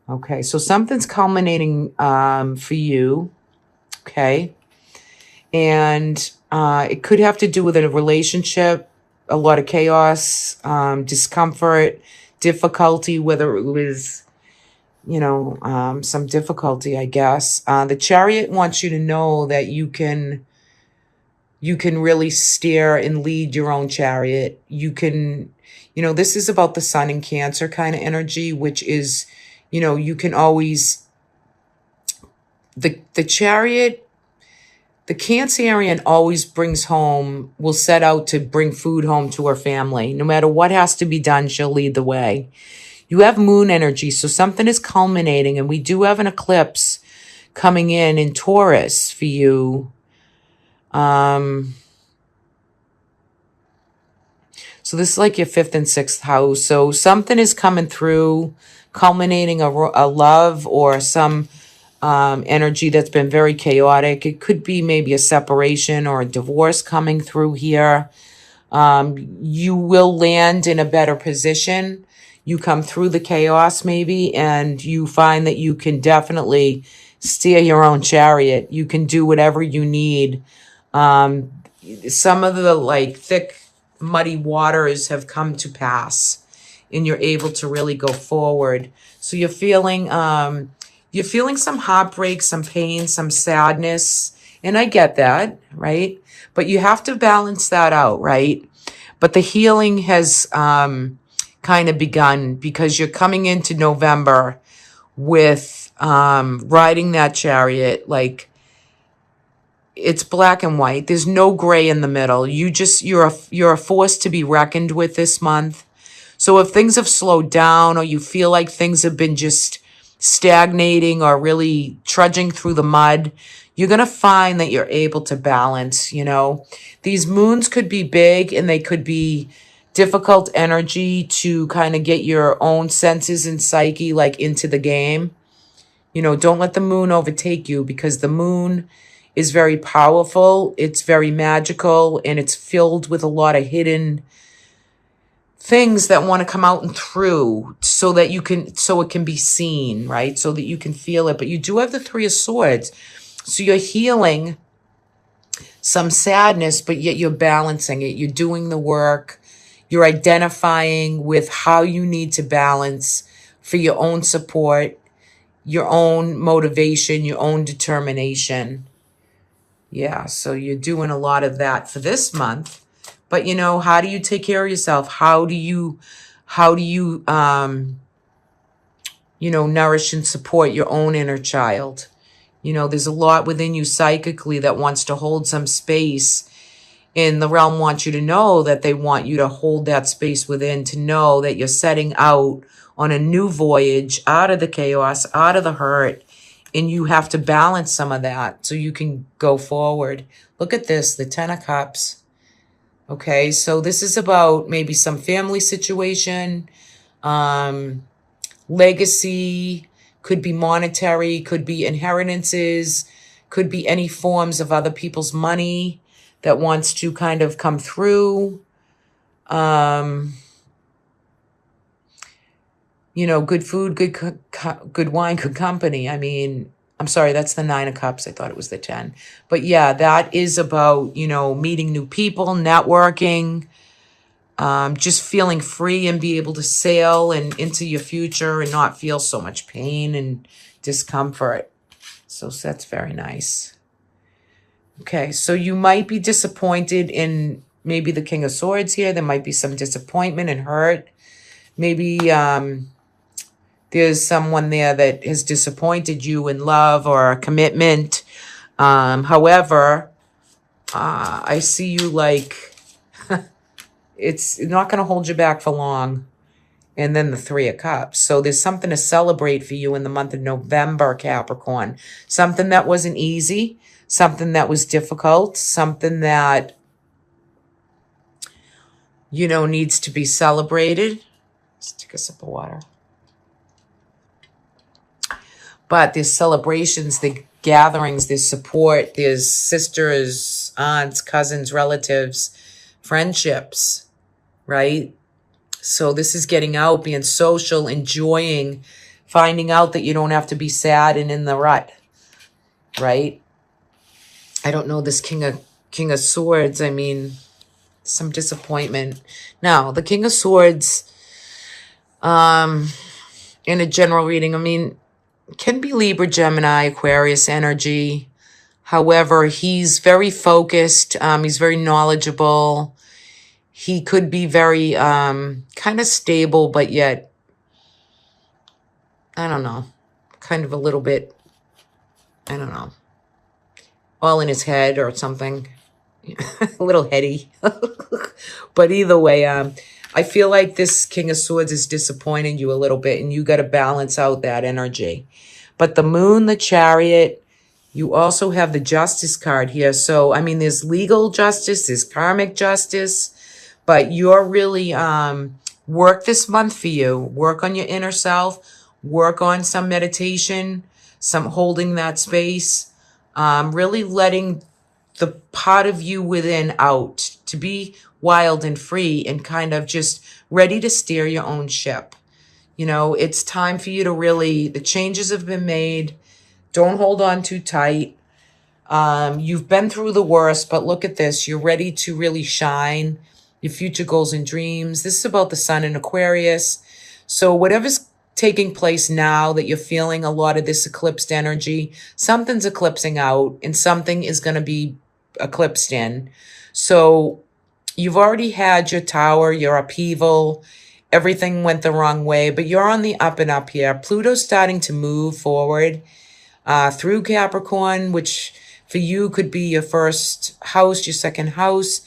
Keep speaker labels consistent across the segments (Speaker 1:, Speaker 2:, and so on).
Speaker 1: Okay, so something's culminating for you. Okay. And it could have to do with a relationship, a lot of chaos, discomfort, difficulty, whether it was, some difficulty, I guess. The Chariot wants you to know that you can really steer and lead your own chariot. This is about the sun in Cancer kind of energy, which is, you can always, the Chariot, the Cancerian always will set out to bring food home to her family. No matter what has to be done, she'll lead the way. You have moon energy, so something is culminating, and we do have an eclipse coming in Taurus for you. So this is like your 5th and 6th house. So something is coming through, culminating a love or some energy that's been very chaotic. It could be maybe a separation or a divorce coming through here. You will land in a better position. You come through the chaos maybe, and you find that you can definitely steer your own chariot. You can do whatever you need. Some of the thick, muddy waters have come to pass, and you're able to really go forward. So you're feeling some heartbreak, some pain, some sadness. And I get that, right? But you have to balance that out, right? But the healing has kind of begun, because you're coming into November with riding that chariot. It's black and white. There's no gray in the middle. You're a force to be reckoned with this month. So if things have slowed down, or you feel like things have been just stagnating or really trudging through the mud, you're going to find that you're able to balance. These moons could be big, and they could be difficult energy to kind of get your own senses and psyche into the game. Don't let the moon overtake you, because the moon is very powerful. It's very magical, and it's filled with a lot of hidden things that want to come out and through, so it can be seen, right? So that you can feel it. But you do have the 3 of Swords. So you're healing some sadness, but yet you're balancing it. You're doing the work. You're identifying with how you need to balance for your own support, your own motivation, your own determination. Yeah, so you're doing a lot of that for this month. But how do you take care of yourself? How do you nourish and support your own inner child? There's a lot within you psychically that wants to hold some space. And the realm wants you to know that they want you to hold that space within, to know that you're setting out on a new voyage out of the chaos, out of the hurt. And you have to balance some of that so you can go forward. Look at this, the 10 of Cups. Okay, so this is about maybe some family situation, legacy, could be monetary, could be inheritances, could be any forms of other people's money that wants to kind of come through. Good food, good wine, good company. I'm sorry, that's the 9 of Cups. I thought it was the 10. But yeah, that is about, meeting new people, networking, just feeling free and be able to sail and into your future and not feel so much pain and discomfort. So that's very nice. Okay, so you might be disappointed in maybe the King of Swords here. There might be some disappointment and hurt. Maybe there's someone there that has disappointed you in love or a commitment. However, I see you it's not going to hold you back for long. And then the 3 of Cups. So there's something to celebrate for you in the month of November, Capricorn. Something that wasn't easy, something that was difficult, something that, needs to be celebrated. Let's take a sip of water. But there's celebrations, there's gatherings, there's support, there's sisters, aunts, cousins, relatives, friendships, right? So this is getting out, being social, enjoying finding out that you don't have to be sad and in the rut, right? I don't know this King of Swords. I mean, some disappointment. Now, the King of Swords, in a general reading, I mean, can be Libra, Gemini, Aquarius energy. However, he's very focused. He's very knowledgeable. He could be very kind of stable, but yet, I don't know, kind of a little bit, I don't know, all in his head or something. A little heady. But either way, I feel like this King of Swords is disappointing you a little bit, and you got to balance out that energy. But the Moon, the Chariot, you also have the Justice card here. So, I mean, there's legal justice, there's karmic justice, but you're really, work this month for you. Work on your inner self, work on some meditation, some holding that space, really letting the part of you within out to be wild and free and kind of just ready to steer your own ship. You know, it's time for you to really, the changes have been made. Don't hold on too tight. You've been through the worst, but look at this. You're ready to really shine. Your future goals and dreams. This is about the Sun in Aquarius. So whatever's taking place now that you're feeling a lot of this eclipsed energy, something's eclipsing out and something is going to be eclipsed in. So you've already had your tower, your upheaval, everything went the wrong way, but you're on the up and up here. Pluto's starting to move forward through Capricorn, which for you could be your first house, your second house.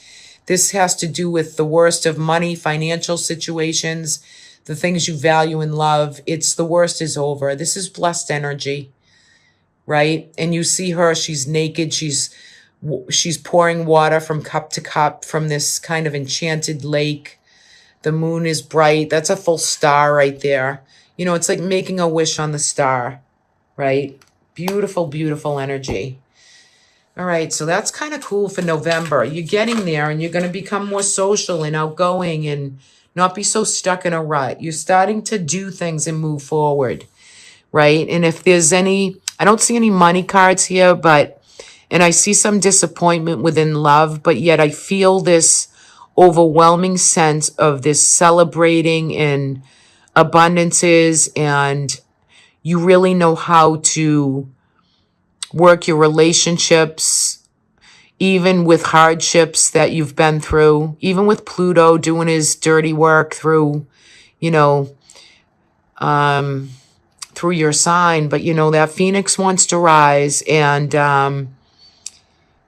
Speaker 1: This has to do with the worst of money, financial situations, the things you value and love. It's the worst is over. This is blessed energy, right? And you see her, she's naked. She's pouring water from cup to cup from this kind of enchanted lake. The moon is bright. That's a full star right there. You know, it's like making a wish on the star, right? Beautiful, beautiful energy. All right, so that's kind of cool for November. You're getting there and you're going to become more social and outgoing and not be so stuck in a rut. You're starting to do things and move forward, right? And if there's any, I don't see any money cards here, and I see some disappointment within love, but yet I feel this overwhelming sense of this celebrating and abundances, and you really know how to work your relationships, even with hardships that you've been through, even with Pluto doing his dirty work through, you know, through your sign. But, you know, that Phoenix wants to rise, and,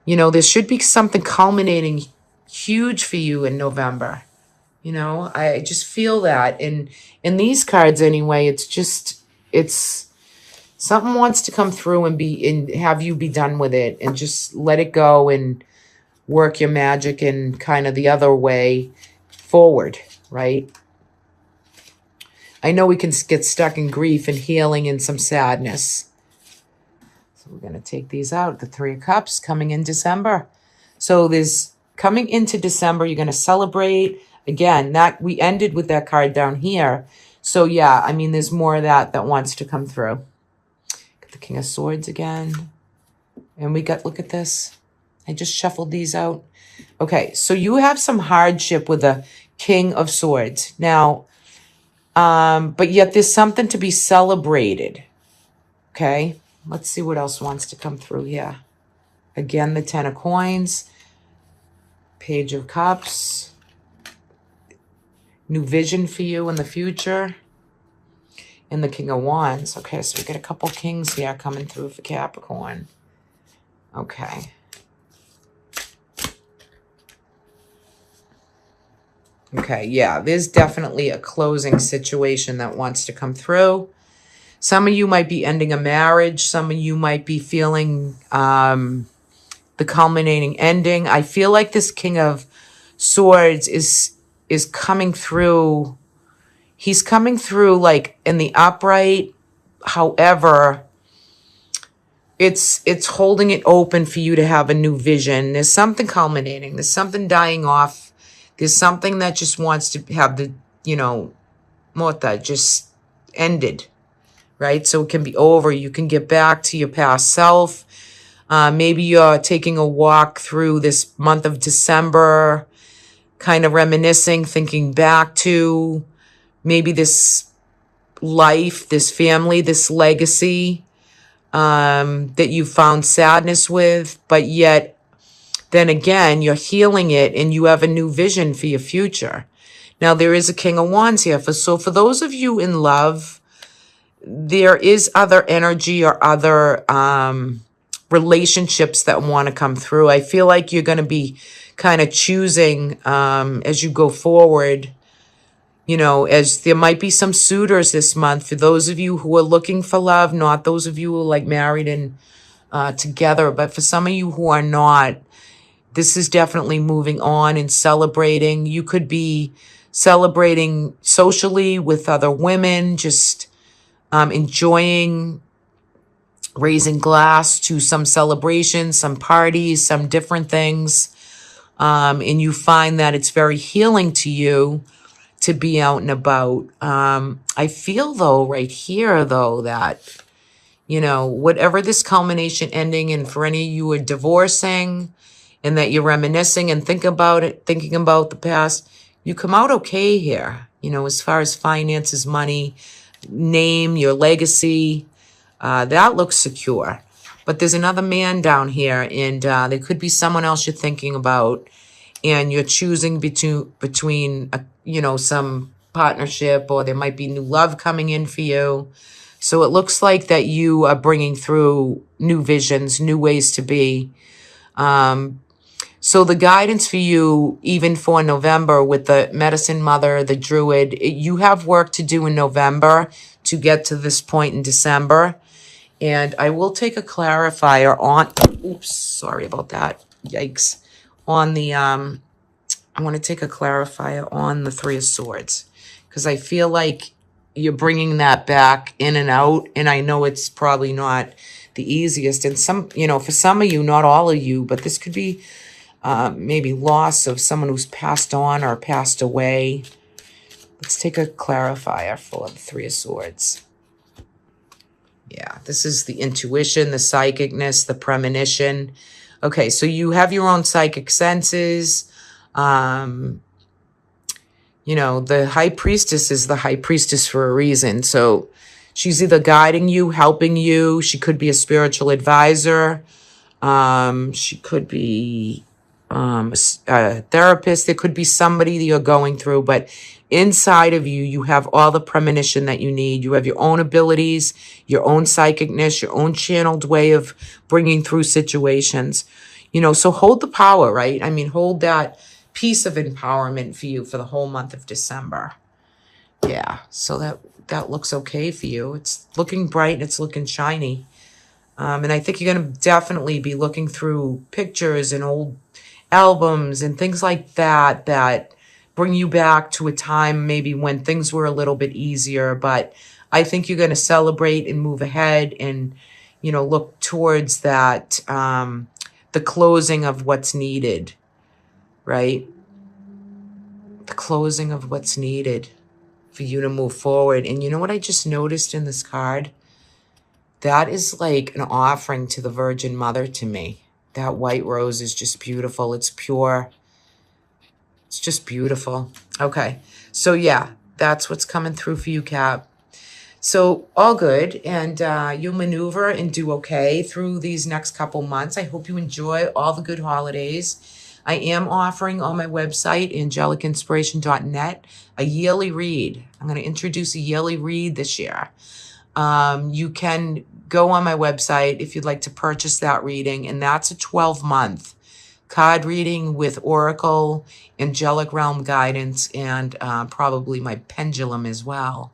Speaker 1: you know, there should be something culminating huge for you in November. You know, I just feel that in these cards anyway. It's something wants to come through and have you be done with it and just let it go and work your magic in kind of the other way forward, right? I know we can get stuck in grief and healing and some sadness. So we're going to take these out. The Three of Cups coming in December. So there's coming into December, you're going to celebrate. Again, that we ended with that card down here. So yeah, I mean, there's more of that wants to come through. The King of Swords again. And we got, look at this. I just shuffled these out. Okay, so you have some hardship with the King of Swords. Now, but yet there's something to be celebrated. Okay, let's see what else wants to come through here. Again, the Ten of Coins. Page of Cups. New vision for you in the future. And the King of Wands. Okay, so we get a couple kings here coming through for Capricorn. Okay. Okay, yeah, there's definitely a closing situation that wants to come through. Some of you might be ending a marriage. Some of you might be feeling the culminating ending. I feel like this King of Swords is coming through. He's coming through like in the upright. However, it's holding it open for you to have a new vision. There's something culminating. There's something dying off. There's something that just wants to have the, you know, what that just ended, right? So it can be over. You can get back to your past self. Maybe you're taking a walk through this month of December, kind of reminiscing, thinking back to maybe this life, this family, this legacy that you found sadness with, but yet then again, you're healing it and you have a new vision for your future. Now, there is a King of Wands here. So for those of you in love, there is other energy or other relationships that want to come through. I feel like you're going to be kind of choosing as you go forward, as there might be some suitors this month for those of you who are looking for love, not those of you who are like married and together, but for some of you who are not, this is definitely moving on and celebrating. You could be celebrating socially with other women, just enjoying, raising glass to some celebrations, some parties, some different things. And you find that it's very healing to you to be out and about. I feel though, right here though, that, whatever this culmination ending, and for any of you who are divorcing and that you're reminiscing and thinking about the past, you come out okay here, as far as finances, money, name, your legacy, that looks secure. But there's another man down here, and there could be someone else you're thinking about, and you're choosing between some partnership, or there might be new love coming in for you. So it looks like that you are bringing through new visions, new ways to be. So the guidance for you, even for November with the medicine mother, the druid, you have work to do in November to get to this point in December. And I will take a clarifier on, oops, sorry about that. Yikes. On the, I want to take a clarifier on the Three of Swords, because I feel like you're bringing that back in and out. And I know it's probably not the easiest. And for some of you, not all of you, but this could be maybe loss of someone who's passed on or passed away. Let's take a clarifier for the Three of Swords. Yeah, this is the intuition, the psychicness, the premonition. Okay, so you have your own psychic senses. The high priestess is the high priestess for a reason. So she's either guiding you, helping you. She could be a spiritual advisor. She could be a therapist. There could be somebody that you're going through, but inside of you, you have all the premonition that you need. You have your own abilities, your own psychicness, your own channeled way of bringing through situations. So hold the power, right? I mean, hold that piece of empowerment for you for the whole month of December. Yeah, so that looks okay for you. It's looking bright and it's looking shiny. And I think you're going to definitely be looking through pictures and old albums and things like that bring you back to a time maybe when things were a little bit easier. But I think you're going to celebrate and move ahead and, look towards that, the closing of what's needed, right? The closing of what's needed for you to move forward. And you know what I just noticed in this card? That is like an offering to the Virgin Mother to me. That white rose is just beautiful. It's pure. It's just beautiful. Okay. So yeah, that's what's coming through for you, Cap. So all good. And you'll maneuver and do okay through these next couple months. I hope you enjoy all the good holidays. I am offering on my website, angelicinspiration.net, a yearly read. I'm going to introduce a yearly read this year. You can go on my website if you'd like to purchase that reading, and that's a 12-month card reading with oracle, angelic realm guidance, and probably my pendulum as well.